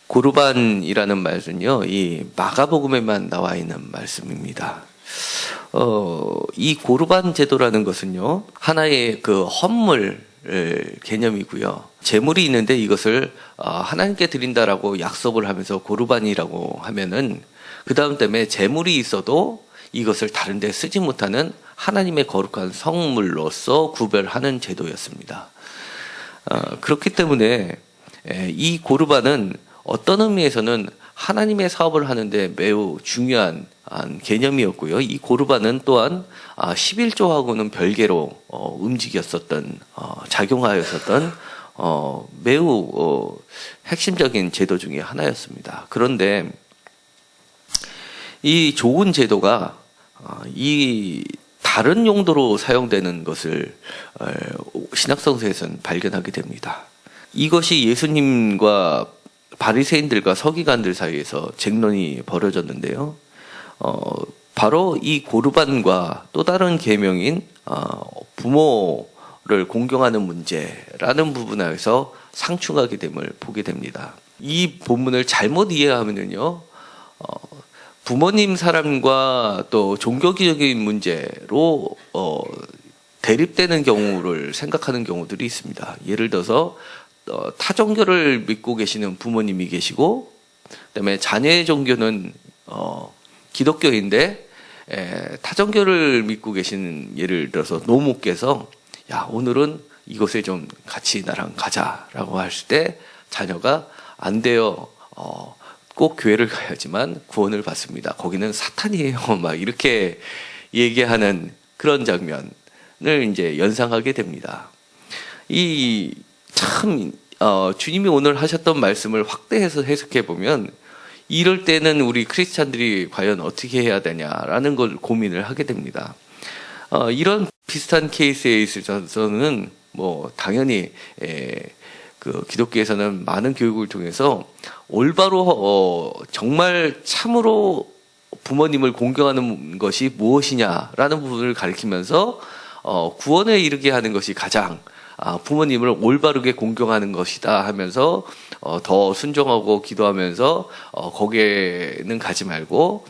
고르반이라는 말은요, 이 마가복음에만 나와 있는 말씀입니다. 이 고르반 제도라는 것은요, 하나의 그 헌물 개념이고요. 제물이 있는데 이것을 하나님께 드린다라고 약속을 하면서 고르반이라고 하면은 그 다음 때문에 제물이 있어도 이것을 다른 데 쓰지 못하는 하나님의 거룩한 성물로서 구별하는 제도였습니다. 그렇기 때문에 이 고르반은 어떤 의미에서는 하나님의 사업을 하는데 매우 중요한 개념이었고요. 이 고르반은 또한 11조하고는 별개로 움직였었던, 작용하였었던 매우 핵심적인 제도 중에 하나였습니다. 그런데 이 좋은 제도가 이 다른 용도로 사용되는 것을 신약성서에서는 발견하게 됩니다. 이것이 예수님과 바리새인들과 서기관들 사이에서 쟁론이 벌어졌는데요. 바로 이 고르반과 또 다른 계명인 부모를 공경하는 문제라는 부분에서 상충하게 됨을 보게 됩니다. 이 본문을 잘못 이해하면요, 부모님 사랑과 또 종교적인 문제로 대립되는 경우를 생각하는 경우들이 있습니다. 예를 들어서 타종교를 믿고 계시는 부모님이 계시고, 그다음에 자녀의 종교는 기독교인데 타종교를 믿고 계시는, 예를 들어서 노모께서 야, 오늘은 이곳에 좀 같이 나랑 가자라고 하실 때 자녀가 안 돼요. 꼭 교회를 가야지만 구원을 받습니다. 거기는 사탄이에요. 막 이렇게 얘기하는 그런 장면을 이제 연상하게 됩니다. 주님이 오늘 하셨던 말씀을 확대해서 해석해 보면 이럴 때는 우리 크리스찬들이 과연 어떻게 해야 되냐라는 걸 고민을 하게 됩니다. 이런 비슷한 케이스에 있어서는 당연히 그 기독교에서는 많은 교육을 통해서 올바로 정말 참으로 부모님을 공경하는 것이 무엇이냐라는 부분을 가리키면서 구원에 이르게 하는 것이 가장 부모님을 올바르게 공경하는 것이다 하면서 더 순종하고 기도하면서 거기에는 가지 말고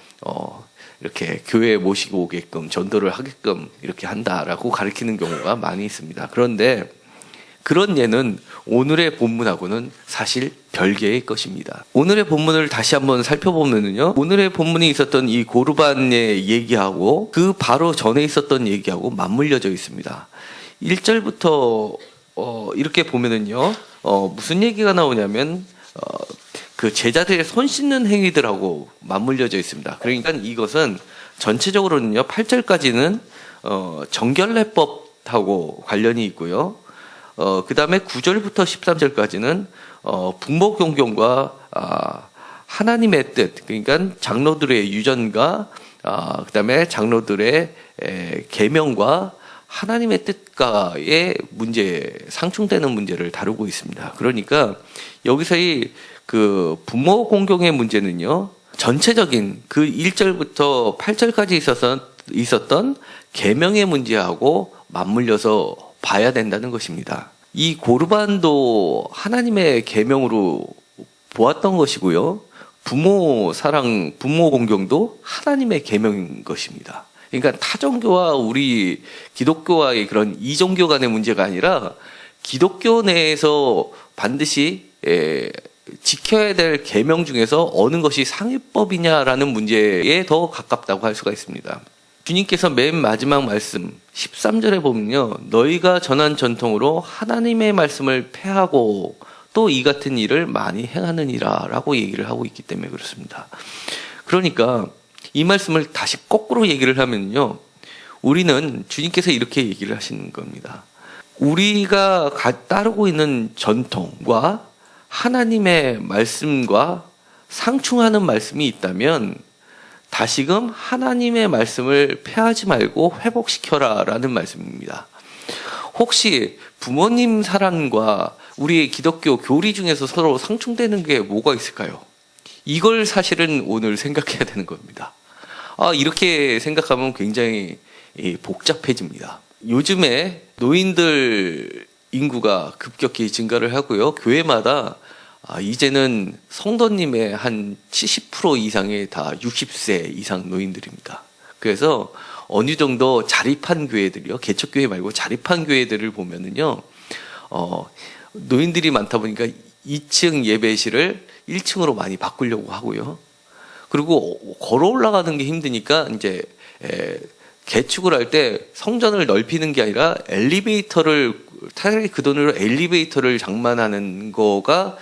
이렇게 교회에 모시고 오게끔 전도를 하게끔 이렇게 한다라고 가르치는 경우가 많이 있습니다. 그런데 그런 예는 오늘의 본문하고는 사실 별개의 것입니다. 오늘의 본문을 다시 한번 살펴보면요, 오늘의 본문에 있었던 이 고르반의 얘기하고 그 바로 전에 있었던 얘기하고 맞물려져 있습니다. 1절부터 이렇게 보면은요, 무슨 얘기가 나오냐면 그 제자들의 손 씻는 행위들하고 맞물려져 있습니다. 그러니까 이것은 전체적으로는요, 8절까지는 정결례법하고 관련이 있고요. 그 다음에 9절부터 13절까지는 부모 공경과 하나님의 뜻, 그러니까 장로들의 유전과 그 다음에 장로들의 계명과 하나님의 뜻과의 문제, 상충되는 문제를 다루고 있습니다. 그러니까 여기서의 그 부모 공경의 문제는요, 전체적인 그 1절부터 8절까지 있었던 계명의 문제하고 맞물려서 봐야 된다는 것입니다. 이 고르반도 하나님의 계명으로 보았던 것이고요, 부모 사랑, 부모 공경도 하나님의 계명인 것입니다. 그러니까 타종교와 우리 기독교와의 그런 이종교 간의 문제가 아니라 기독교 내에서 반드시 지켜야 될 계명 중에서 어느 것이 상위법이냐라는 문제에 더 가깝다고 할 수가 있습니다. 주님께서 맨 마지막 말씀 13절에 보면요, 너희가 전한 전통으로 하나님의 말씀을 폐하고 또 이 같은 일을 많이 행하느니라 라고 얘기를 하고 있기 때문에 그렇습니다. 그러니까 이 말씀을 다시 거꾸로 얘기를 하면요, 우리는 주님께서 이렇게 얘기를 하시는 겁니다. 우리가 따르고 있는 전통과 하나님의 말씀과 상충하는 말씀이 있다면 다시금 하나님의 말씀을 폐하지 말고 회복시켜라 라는 말씀입니다. 혹시 부모님 사랑과 우리의 기독교 교리 중에서 서로 상충되는 게 뭐가 있을까요? 이걸 사실은 오늘 생각해야 되는 겁니다. 이렇게 생각하면 굉장히 복잡해집니다. 요즘에 노인들 인구가 급격히 증가를 하고요, 교회마다 이제는 성도님의 한 70% 이상이 다 60세 이상 노인들입니다. 그래서 어느 정도 자립한 교회들이요, 개척교회 말고 자립한 교회들을 보면은요, 노인들이 많다 보니까 2층 예배실을 1층으로 많이 바꾸려고 하고요. 그리고 걸어 올라가는 게 힘드니까 이제 개축을 할 때 성전을 넓히는 게 아니라 차라리 그 돈으로 엘리베이터를 장만하는 거가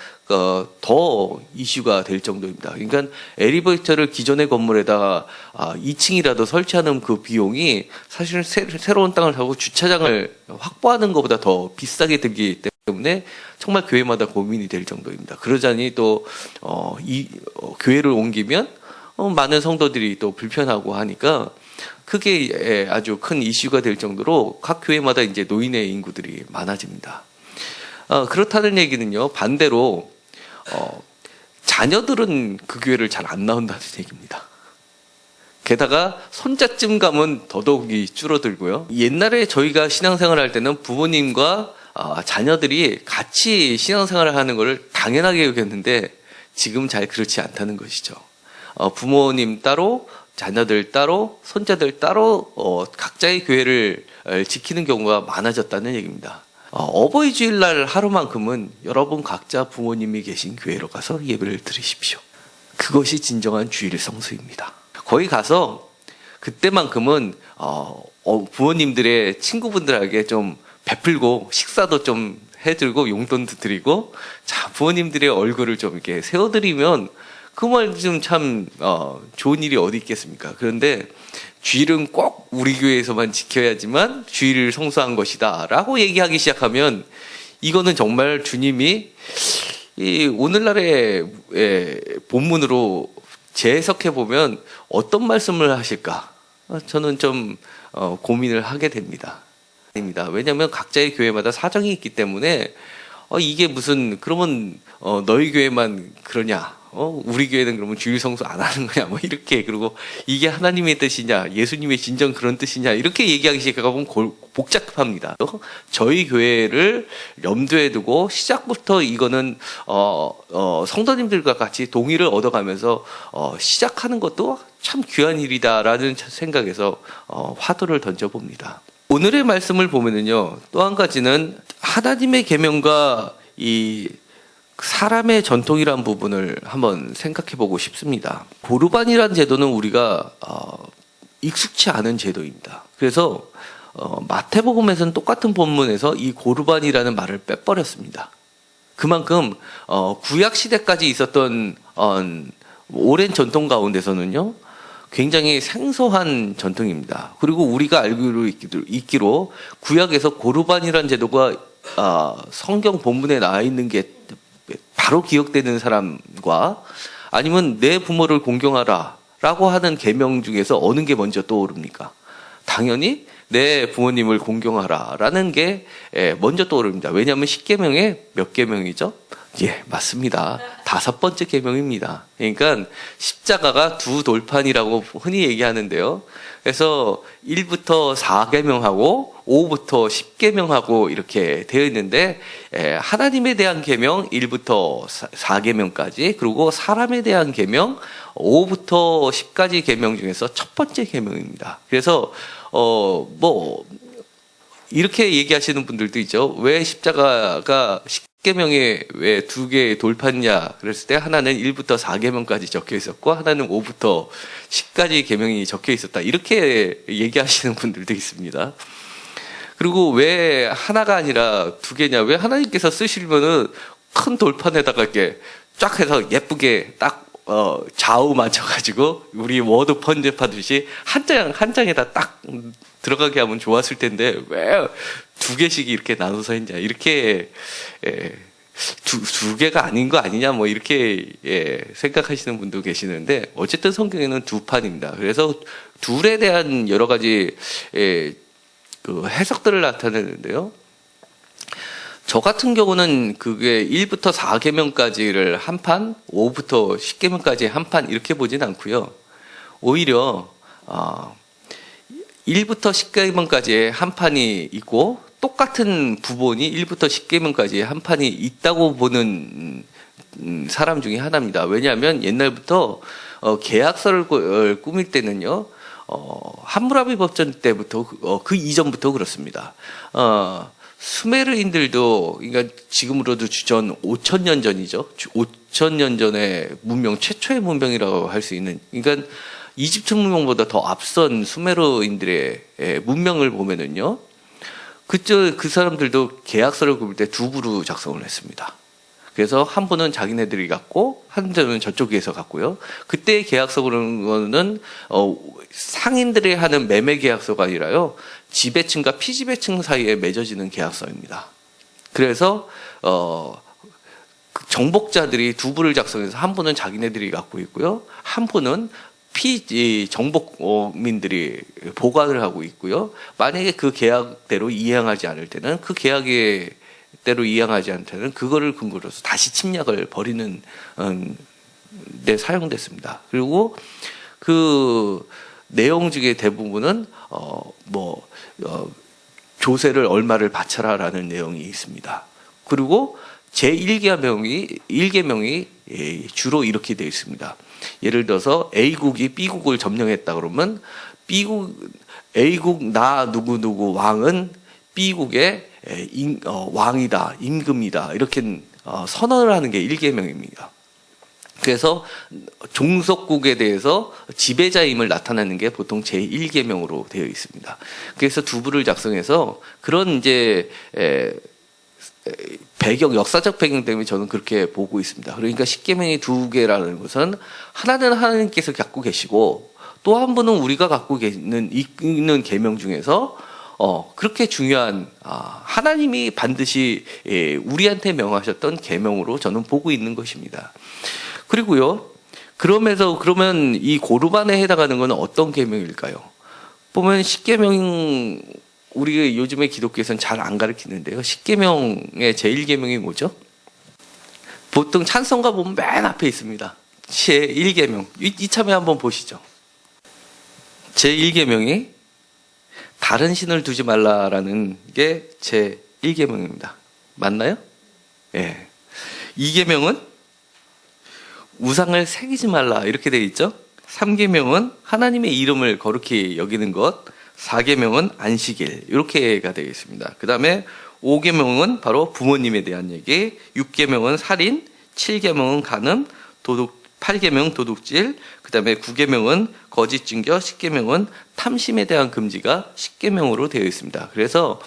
더 이슈가 될 정도입니다. 그러니까 엘리베이터를 기존의 건물에다가 2층이라도 설치하는 그 비용이 사실 새로운 땅을 사고 주차장을 확보하는 것보다 더 비싸게 들기 때문에 정말 교회마다 고민이 될 정도입니다. 그러자니 또 교회를 옮기면 많은 성도들이 또 불편하고 하니까 크게 아주 큰 이슈가 될 정도로 각 교회마다 이제 노인의 인구들이 많아집니다. 그렇다는 얘기는요, 반대로 자녀들은 그 교회를 잘 안 나온다는 얘기입니다. 게다가 손자쯤 가면 더더욱이 줄어들고요. 옛날에 저희가 신앙생활을 할 때는 부모님과 자녀들이 같이 신앙생활을 하는 것을 당연하게 여겼는데 지금 잘 그렇지 않다는 것이죠. 부모님 따로, 자녀들 따로, 손자들 따로 각자의 교회를 지키는 경우가 많아졌다는 얘기입니다. 어버이 주일날 하루만큼은 여러분 각자 부모님이 계신 교회로 가서 예배를 드리십시오. 그것이 진정한 주일 성수입니다. 거기 가서 그때만큼은 부모님들의 친구분들에게 좀 베풀고 식사도 좀 해드리고 용돈도 드리고, 자, 부모님들의 얼굴을 좀 이렇게 세워드리면 그 말 좀 참 좋은 일이 어디 있겠습니까? 그런데 주일은 꼭 우리 교회에서만 지켜야지만 주일을 성수한 것이다 라고 얘기하기 시작하면 이거는 정말 주님이 오늘날의 본문으로 재해석해 보면 어떤 말씀을 하실까? 저는 좀 고민을 하게 됩니다. 왜냐하면 각자의 교회마다 사정이 있기 때문에 이게 무슨 그러면 너희 교회만 그러냐? 우리 교회는 그러면 주일 성수 안 하는 거냐? 뭐 이렇게, 그리고 이게 하나님의 뜻이냐? 예수님의 진정 그런 뜻이냐? 이렇게 얘기하기 시작하면 복잡합니다. 저희 교회를 염두에 두고 시작부터 이거는 성도님들과 같이 동의를 얻어가면서 시작하는 것도 참 귀한 일이다라는 생각에서 화두를 던져봅니다. 오늘의 말씀을 보면은요, 또 한 가지는 하나님의 계명과 이 사람의 전통이란 부분을 한번 생각해 보고 싶습니다. 고르반이라는 제도는 우리가 익숙치 않은 제도입니다. 그래서 마태복음에서는 똑같은 본문에서 이 고르반이라는 말을 빼버렸습니다. 그만큼 구약 시대까지 있었던 오랜 전통 가운데서는요, 굉장히 생소한 전통입니다. 그리고 우리가 알고 있기로 구약에서 고르반이라는 제도가 성경 본문에 나와 있는 게 바로 기억되는 사람과 아니면 내 부모를 공경하라 라고 하는 계명 중에서 어느 게 먼저 떠오릅니까? 당연히 내 부모님을 공경하라 라는 게 먼저 떠오릅니다. 왜냐하면 10계명에 몇 계명이죠? 예, 맞습니다. 5번째 계명입니다. 그러니까 십자가가 두 돌판이라고 흔히 얘기하는데요. 그래서 1부터 4계명하고 5부터 10계명하고 이렇게 되어 있는데, 하나님에 대한 계명 1부터 4계명까지, 그리고 사람에 대한 계명 5부터 10까지 계명 중에서 첫 번째 계명입니다. 그래서 이렇게 얘기하시는 분들도 있죠. 왜 십자가가 10계명에 왜 2개의 돌판이냐 그랬을 때 하나는 1부터 4계명까지 적혀 있었고 하나는 5부터 10까지 계명이 적혀 있었다, 이렇게 얘기하시는 분들도 있습니다. 그리고 왜 하나가 아니라 2개냐, 왜 하나님께서 쓰시려면은 큰 돌판에다가 이렇게 쫙 해서 예쁘게 딱 좌우 맞춰가지고 우리 워드 편집하듯이 한 장에다 딱 들어가게 하면 좋았을 텐데 왜 2개씩 이렇게 나눠서 했냐, 이렇게 두 개가 아닌 거 아니냐, 뭐 이렇게 생각하시는 분도 계시는데, 어쨌든 성경에는 2판입니다. 그래서 둘에 대한 여러 가지 그 해석들을 나타내는데요. 저 같은 경우는 그게 1부터 4계명까지를 한 판, 5부터 10계명까지 한 판 이렇게 보진 않고요. 오히려 1부터 10계명까지의 한 판이 있고 똑같은 부분이 1부터 10계명까지 한 판이 있다고 보는 사람 중에 하나입니다. 왜냐하면 옛날부터 계약서를 꾸밀 때는요, 함무라비 법전 때부터 그 이전부터 그렇습니다. 수메르인들도, 그러니까 지금으로도 주전 5,000년 전이죠. 5,000년 전의 문명, 최초의 문명이라고 할 수 있는, 그러니까 이집트 문명보다 더 앞선 수메르인들의 문명을 보면은요, 그 사람들도 계약서를 꾸밀 때 두 부로 작성을 했습니다. 그래서 한 부는 자기네들이 갖고 한 부는 저쪽에서 갖고요. 그때 계약서 그런 거는 상인들이 하는 매매 계약서가 아니라요, 지배층과 피지배층 사이에 맺어지는 계약서입니다. 그래서 그 정복자들이 두 부를 작성해서 한 부는 자기네들이 갖고 있고요, 한 부는 정복민들이 보관을 하고 있고요. 만약에 그 계약대로 이행하지 않을 때는, 그 계약의 대로 이행하지 않을 때는 그거를 근거로 해서 다시 침략을 벌이는 데 사용됐습니다. 그리고 그 내용 중에 대부분은 조세를 얼마를 바쳐라라는 내용이 있습니다. 그리고 제1계명이 주로 이렇게 되어 있습니다. 예를 들어서 A국이 B국을 점령했다 그러면 A국 나 누구누구 왕은 B국의 왕이다, 임금이다, 이렇게 선언을 하는 게 1계명입니다. 그래서 종속국에 대해서 지배자임을 나타내는 게 보통 제1계명으로 되어 있습니다. 그래서 두 부를 작성해서 그런 이제 역사적 배경 때문에 저는 그렇게 보고 있습니다. 그러니까 10계명이 두 개라는 것은, 하나는 하나님께서 갖고 계시고 또 한 분은 우리가 갖고 있는 계명 중에서 그렇게 중요한 하나님이 반드시 우리한테 명하셨던 계명으로 저는 보고 있는 것입니다. 그리고요, 그러면 이 고르반에 해당하는 것은 어떤 계명일까요? 보면 10계명, 우리 요즘에 기독교에서는 잘 안 가르치는데요, 10계명의 제1계명이 뭐죠? 보통 찬송가 보면 맨 앞에 있습니다. 제1계명. 이참에 한번 보시죠. 제1계명이 다른 신을 두지 말라라는 게 제1계명입니다. 맞나요? 예. 2계명은 우상을 새기지 말라, 이렇게 되어 있죠. 3계명은 하나님의 이름을 거룩히 여기는 것, 4계명은 안식일, 이렇게가 되어 있습니다. 그 다음에 5계명은 바로 부모님에 대한 얘기, 6계명은 살인, 7계명은 간음, 8계명은 도둑질, 그 다음에 9계명은 거짓 증거, 10계명은 탐심에 대한 금지가 10계명으로 되어 있습니다. 그래서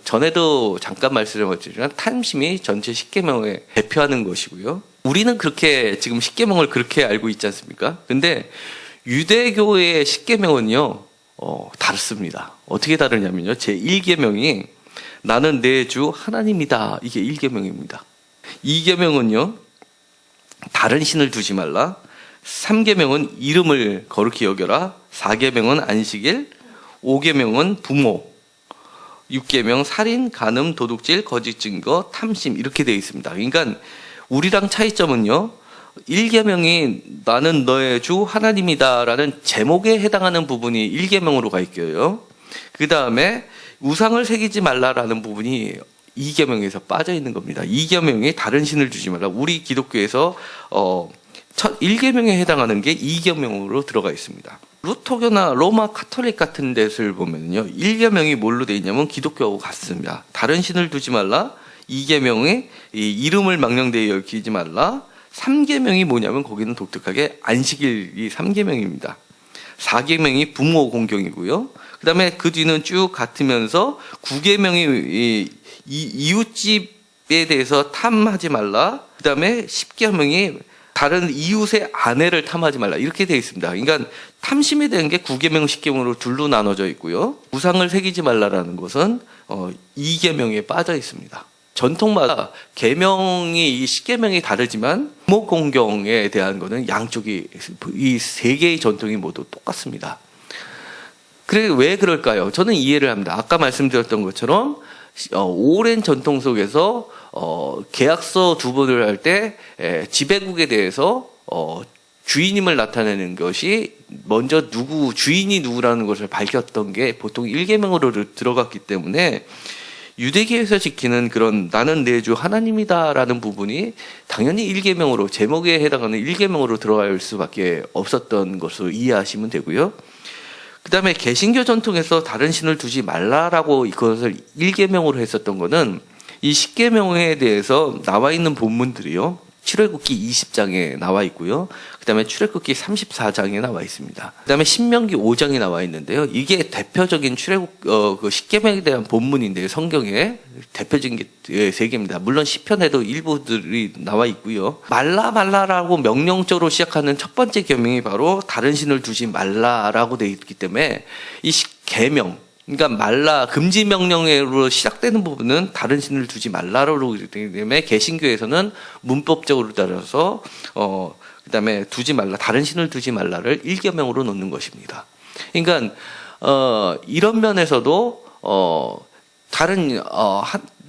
전에도 잠깐 말씀드렸지만 탐심이 전체 10계명에 대표하는 것이고요. 우리는 그렇게 지금 10계명을 그렇게 알고 있지 않습니까? 근데 유대교의 10계명은요, 다릅니다. 어떻게 다르냐면요, 제1계명이 나는 내 주 하나님이다, 이게 1계명입니다. 2계명은요, 다른 신을 두지 말라. 3계명은 이름을 거룩히 여겨라. 4계명은 안식일. 5계명은 부모. 6계명 살인, 간음, 도둑질, 거짓 증거, 탐심, 이렇게 되어 있습니다. 그러니까 우리랑 차이점은요, 1계명이 나는 너의 주 하나님이다라는 제목에 해당하는 부분이 1계명으로 가 있고요. 그 다음에 우상을 새기지 말라라는 부분이 2계명에서 빠져 있는 겁니다. 2계명이 다른 신을 두지 말라. 우리 기독교에서 1계명에 해당하는 게 2계명으로 들어가 있습니다. 루터교나 로마 카톨릭 같은 데를 보면요, 1계명이 뭘로 되어 있냐면 기독교하고 같습니다. 다른 신을 두지 말라. 2계명이 이름을 망령되이 여기지 말라. 3계명이 뭐냐면 거기는 독특하게 안식일이 3계명입니다. 4계명이 부모 공경이고요. 그 다음에 그 뒤는 쭉 같으면서 9계명이 이웃집에 대해서 탐하지 말라. 그 다음에 10계명이 다른 이웃의 아내를 탐하지 말라, 이렇게 되어 있습니다. 그러니까 탐심에 대한 게 9계명, 10계명으로 둘로 나눠져 있고요. 우상을 새기지 말라라는 것은 2계명에 빠져 있습니다. 전통마다 계명이, 이 10계명이 다르지만 부모 공경에 대한 거는 양쪽이, 이 세 개의 전통이 모두 똑같습니다. 그래, 왜 그럴까요? 저는 이해를 합니다. 아까 말씀드렸던 것처럼 오랜 전통 속에서 계약서 두 번을 할 때 지배국에 대해서 주인임을 나타내는 것이 먼저 주인이 누구라는 것을 밝혔던 게 보통 1계명으로 들어갔기 때문에 유대계에서 지키는 그런 나는 내 주 하나님이다라는 부분이 당연히 1계명으로 제목에 해당하는 1계명으로 들어갈 수밖에 없었던 것으로 이해하시면 되고요. 그 다음에 개신교 전통에서 다른 신을 두지 말라라고 이것을 1계명으로 했었던 것은 이 10계명에 대해서 나와 있는 본문들이요. 출애굽기 20장에 나와 있고요. 그 다음에 출애굽기 34장에 나와 있습니다. 그 다음에 신명기 5장에 나와 있는데요. 이게 대표적인 그 10계명에 대한 본문인데요. 성경에 대표적인 게 세 개입니다. 물론 시편에도 일부들이 나와 있고요. 말라라고 명령적으로 시작하는 첫 번째 계명이 바로 다른 신을 두지 말라라고 되어 있기 때문에 이 계명, 그러니까 금지 명령으로 시작되는 부분은 다른 신을 두지 말라로 되기 때문에 개신교에서는 문법적으로 따라서 그다음에 두지 말라, 다른 신을 두지 말라를 1계명으로 놓는 것입니다. 그러니까 이런 면에서도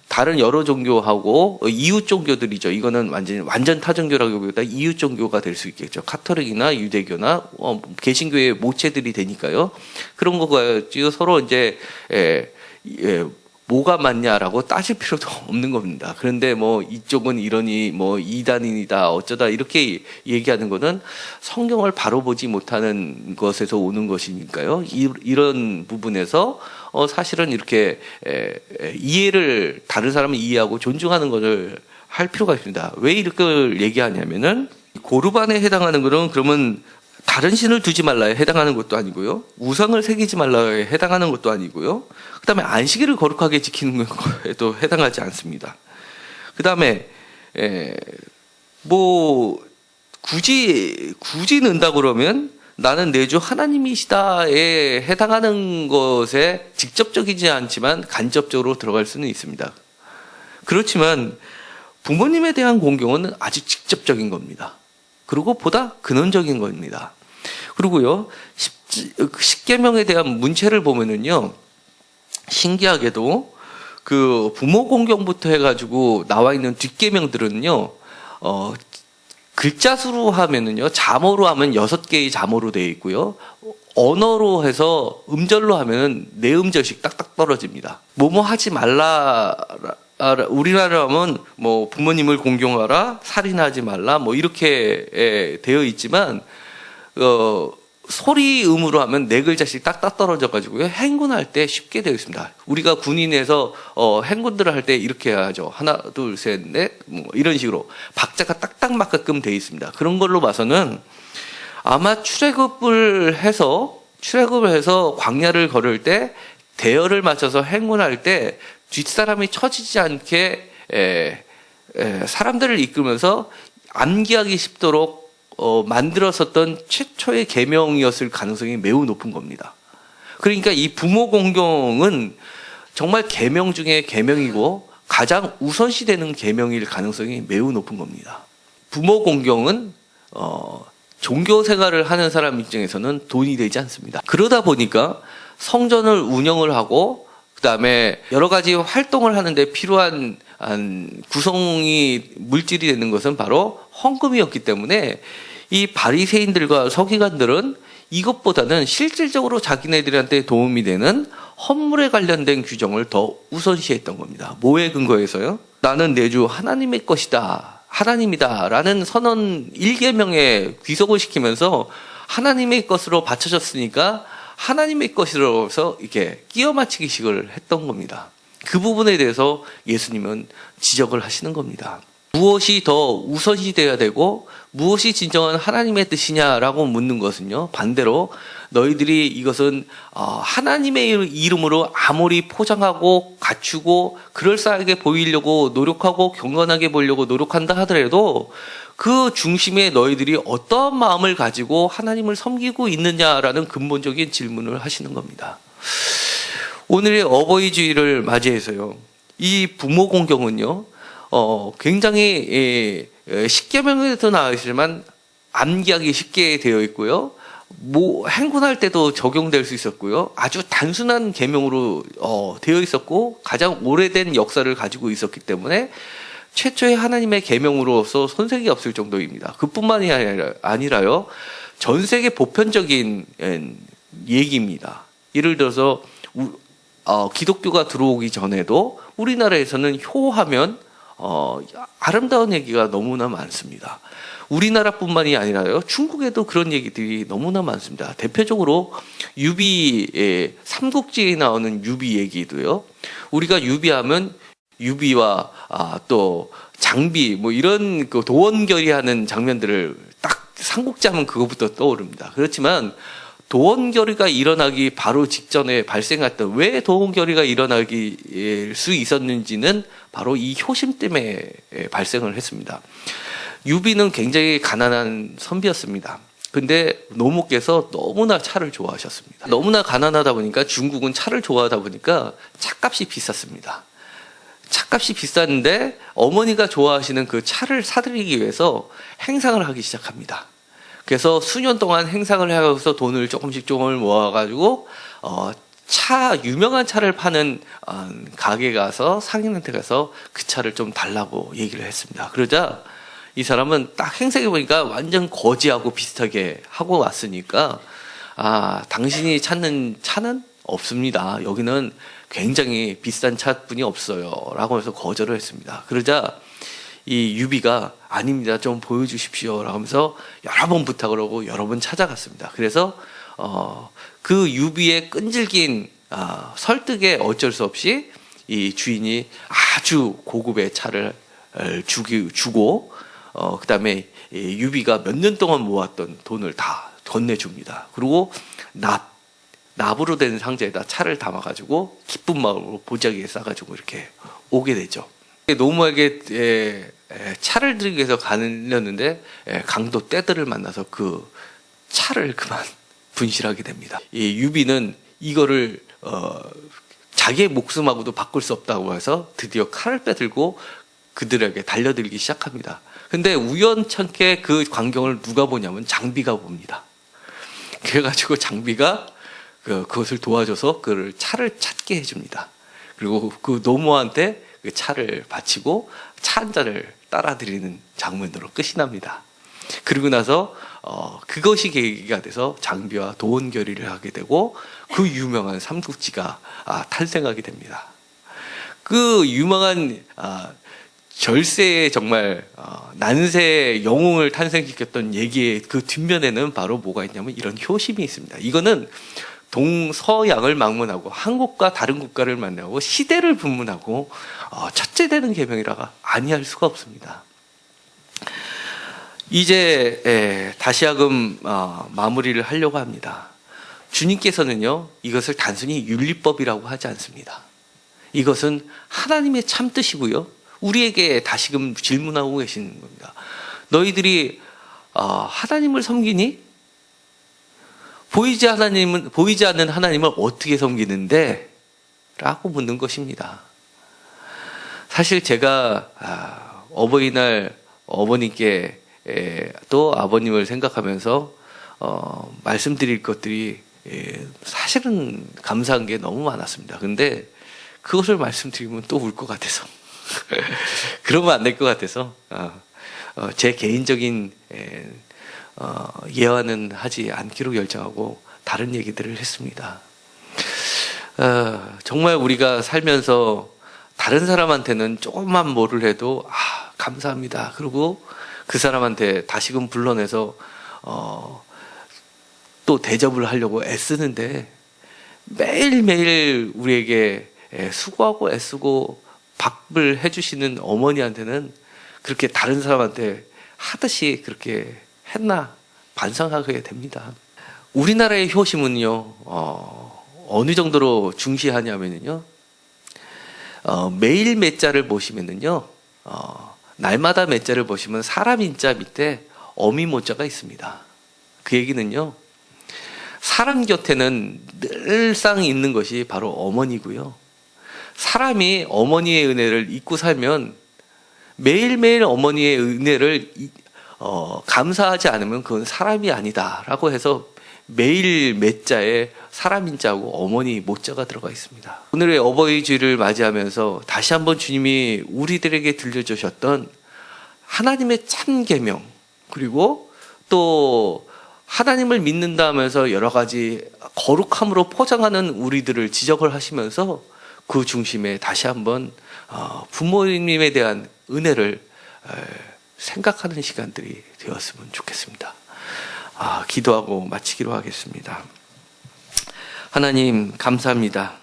다른 여러 종교하고 이웃 종교들이죠. 이거는 완전 타종교라기보다 이웃 종교가 될 수 있겠죠. 카톨릭이나 유대교나 개신교의 모체들이 되니까요. 그런 거 가지고 서로 이제 뭐가 맞냐라고 따질 필요도 없는 겁니다. 그런데 뭐 이쪽은 이러니 뭐 이단인이다 어쩌다 이렇게 얘기하는 거는 성경을 바로 보지 못하는 것에서 오는 것이니까요. 이런 부분에서 사실은 이렇게 이해를 다른 사람을 이해하고 존중하는 것을 할 필요가 있습니다. 왜 이렇게 얘기하냐면은 고르반에 해당하는 것은 그러면 다른 신을 두지 말라에 해당하는 것도 아니고요. 우상을 새기지 말라에 해당하는 것도 아니고요. 그 다음에 안식일을 거룩하게 지키는 것에도 해당하지 않습니다. 그 다음에 뭐 굳이 넣는다 그러면 나는 내 주 하나님이시다에 해당하는 것에 직접적이지 않지만 간접적으로 들어갈 수는 있습니다. 그렇지만 부모님에 대한 공경은 아주 직접적인 겁니다. 그리고 보다 근원적인 겁니다. 그리고요, 10계명에 대한 문체를 보면은요, 신기하게도 그 부모 공경부터 해가지고 나와 있는 뒷계명들은요, 글자 수로 하면은요, 자모로 하면 6개의 자모로 되어 있고요, 언어로 해서 음절로 하면은 4음절씩 딱딱 떨어집니다. 뭐뭐 하지 말라, 우리나라 하면 뭐 부모님을 공경하라, 살인하지 말라, 뭐 이렇게 되어 있지만, 소리음으로 하면 4글자씩 딱딱 떨어져가지고요. 행군할 때 쉽게 되어 있습니다. 우리가 군인에서 행군들을 할 때 이렇게 해야죠. 하나, 둘, 셋, 넷, 뭐 이런 식으로 박자가 딱딱 맞게끔 되어 있습니다. 그런 걸로 봐서는 아마 출애굽을 해서 광야를 걸을 때 대열을 맞춰서 행군할 때 뒷사람이 처지지 않게 사람들을 이끌면서 암기하기 쉽도록 만들었었던 최초의 계명이었을 가능성이 매우 높은 겁니다. 그러니까 이 부모 공경은 정말 계명 중에 계명이고 가장 우선시되는 계명일 가능성이 매우 높은 겁니다. 부모 공경은 종교 생활을 하는 사람 입장에서는 돈이 되지 않습니다. 그러다 보니까 성전을 운영을 하고 그다음에 여러 가지 활동을 하는데 필요한 구성이 물질이 되는 것은 바로 헌금이었기 때문에 이 바리새인들과 서기관들은 이것보다는 실질적으로 자기네들한테 도움이 되는 헌물에 관련된 규정을 더 우선시했던 겁니다. 뭐에 근거해서요? 나는 내 주 하나님의 것이다, 하나님이다 라는 선언 1계명에 귀속을 시키면서 하나님의 것으로 바쳐졌으니까 하나님의 것이라서 이렇게 끼워 맞추기식을 했던 겁니다. 그 부분에 대해서 예수님은 지적을 하시는 겁니다. 무엇이 더 우선시 돼야 되고 무엇이 진정한 하나님의 뜻이냐라고 묻는 것은요, 반대로 너희들이 이것은 하나님의 이름으로 아무리 포장하고 갖추고 그럴싸하게 보이려고 노력하고 경건하게 보이려고 노력한다 하더라도 그 중심에 너희들이 어떠한 마음을 가지고 하나님을 섬기고 있느냐라는 근본적인 질문을 하시는 겁니다. 오늘의 어버이 주일을 맞이해서요, 이 부모 공경은요, 굉장히 10계명에도 나와 있지만 암기하기 쉽게 되어 있고요. 행군할 때도 적용될 수 있었고요. 아주 단순한 계명으로 되어 있었고 가장 오래된 역사를 가지고 있었기 때문에 최초의 하나님의 계명으로서 손색이 없을 정도입니다. 그뿐만이 아니라요, 전 세계 보편적인 얘기입니다. 예를 들어서 기독교가 들어오기 전에도 우리나라에서는 효하면 아름다운 얘기가 너무나 많습니다. 우리나라뿐만이 아니라요, 중국에도 그런 얘기들이 너무나 많습니다. 대표적으로 유비, 삼국지에 나오는 유비 얘기도요. 우리가 유비하면 유비와 또 장비 뭐 이런 그 도원결의하는 장면들을 딱 삼국지 하면 그거부터 떠오릅니다. 그렇지만 도원결의가 일어나기 바로 직전에 발생했던, 왜 도원결의가 일어나기 수 있었는지는 바로 이 효심 때문에 발생을 했습니다. 유비는 굉장히 가난한 선비였습니다. 근데 노모께서 너무나 차를 좋아하셨습니다. 너무나 가난하다 보니까, 중국은 차를 좋아하다 보니까 차값이 비쌌습니다. 차값이 비쌌는데 어머니가 좋아하시는 그 차를 사드리기 위해서 행상을 하기 시작합니다. 그래서 수년 동안 행상을 하면서 돈을 조금씩 모아가지고 유명한 차를 파는 가게 가서 상인한테 가서 그 차를 좀 달라고 얘기를 했습니다. 그러자 이 사람은 딱 행색해 보니까 완전 거지하고 비슷하게 하고 왔으니까, 당신이 찾는 차는 없습니다. 여기는 굉장히 비싼 차뿐이 없어요. 라고 해서 거절을 했습니다. 그러자 이 유비가 아닙니다, 좀 보여주십시오 라고 하면서 여러 번 부탁을 하고 여러 번 찾아갔습니다. 그래서 그 유비의 끈질긴 설득에 어쩔 수 없이 이 주인이 아주 고급의 차를 주고 그 다음에 유비가 몇 년 동안 모았던 돈을 다 건네줍니다. 그리고 납으로 된 상자에다 차를 담아가지고 기쁜 마음으로 보자기에 싸가지고 이렇게 오게 되죠. 노모에게 차를 드리기 위해서 가려는데 강도 떼들을 만나서 그 차를 그만 분실하게 됩니다. 이 유비는 이거를 자기의 목숨하고도 바꿀 수 없다고 해서 드디어 칼을 빼들고 그들에게 달려들기 시작합니다. 근데 우연찮게 그 광경을 누가 보냐면 장비가 봅니다. 그래가지고 장비가 그것을 도와줘서 그 차를 찾게 해줍니다. 그리고 그 노모한테 그 차를 바치고 차 한 잔을 따라드리는 장면으로 끝이 납니다. 그리고 나서 그것이 계기가 돼서 장비와 도원결의를 하게 되고 그 유명한 삼국지가 탄생하게 됩니다. 그 유명한 절세의 정말 난세의 영웅을 탄생시켰던 얘기의 그 뒷면에는 바로 뭐가 있냐면 이런 효심이 있습니다. 이거는 동서양을 막론하고 한국과 다른 국가를 만나고 시대를 분문하고 첫째되는 계명이라가 아니할 수가 없습니다. 이제 다시금 마무리를 하려고 합니다. 주님께서는요, 이것을 단순히 윤리법이라고 하지 않습니다. 이것은 하나님의 참뜻이고요, 우리에게 다시금 질문하고 계시는 겁니다. 너희들이 하나님을 섬기니? 보이지 않는 하나님을 어떻게 섬기는데? 라고 묻는 것입니다. 사실 제가 어버이날 어머니께 또 아버님을 생각하면서 말씀드릴 것들이 사실은 감사한 게 너무 많았습니다. 근데 그것을 말씀드리면 또 울 것 같아서 그러면 안 될 것 같아서 제 개인적인 예화는 하지 않기로 결정하고 다른 얘기들을 했습니다. 정말 우리가 살면서 다른 사람한테는 조금만 뭐를 해도 감사합니다. 그리고 그 사람한테 다시금 불러내서 또 대접을 하려고 애쓰는데, 매일매일 우리에게 수고하고 애쓰고 밥을 해주시는 어머니한테는 그렇게 다른 사람한테 하듯이 그렇게 했나 반성하게 됩니다. 우리나라의 효심은요, 어느 정도로 중시하냐면요, 매일 매자를 보시면은요, 날마다 매자를 보시면 사람 인자 밑에 어미 모자가 있습니다. 그 얘기는요, 사람 곁에는 늘상 있는 것이 바로 어머니고요, 사람이 어머니의 은혜를 잊고 살면 매일매일 어머니의 은혜를 감사하지 않으면 그건 사람이 아니다라고 해서 매일 매자에 사람 인자하고 어머니 모자가 들어가 있습니다. 오늘의 어버이 주일을 맞이하면서 다시 한번 주님이 우리들에게 들려주셨던 하나님의 참 계명, 그리고 또 하나님을 믿는다 하면서 여러 가지 거룩함으로 포장하는 우리들을 지적을 하시면서 그 중심에 다시 한번 부모님에 대한 은혜를 생각하는 시간들이 되었으면 좋겠습니다. 기도하고 마치기로 하겠습니다. 하나님 감사합니다.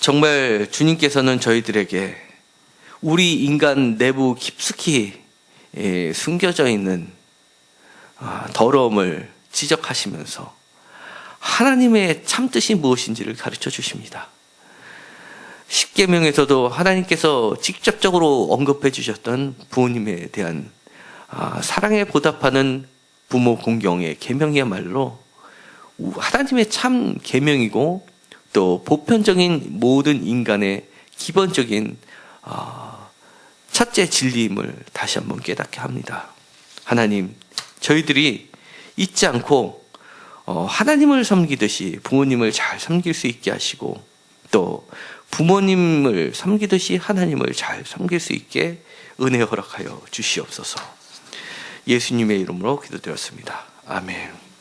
정말 주님께서는 저희들에게 우리 인간 내부 깊숙이 숨겨져 있는 더러움을 지적하시면서 하나님의 참뜻이 무엇인지를 가르쳐 주십니다. 십계명에서도 하나님께서 직접적으로 언급해 주셨던 부모님에 대한 사랑에 보답하는 부모 공경의 계명이야말로 하나님의 참 계명이고 또 보편적인 모든 인간의 기본적인 첫째 진리임을 다시 한번 깨닫게 합니다. 하나님, 저희들이 잊지 않고 하나님을 섬기듯이 부모님을 잘 섬길 수 있게 하시고 또 부모님을 섬기듯이 하나님을 잘 섬길 수 있게 은혜 허락하여 주시옵소서. 예수님의 이름으로 기도드렸습니다. 아멘.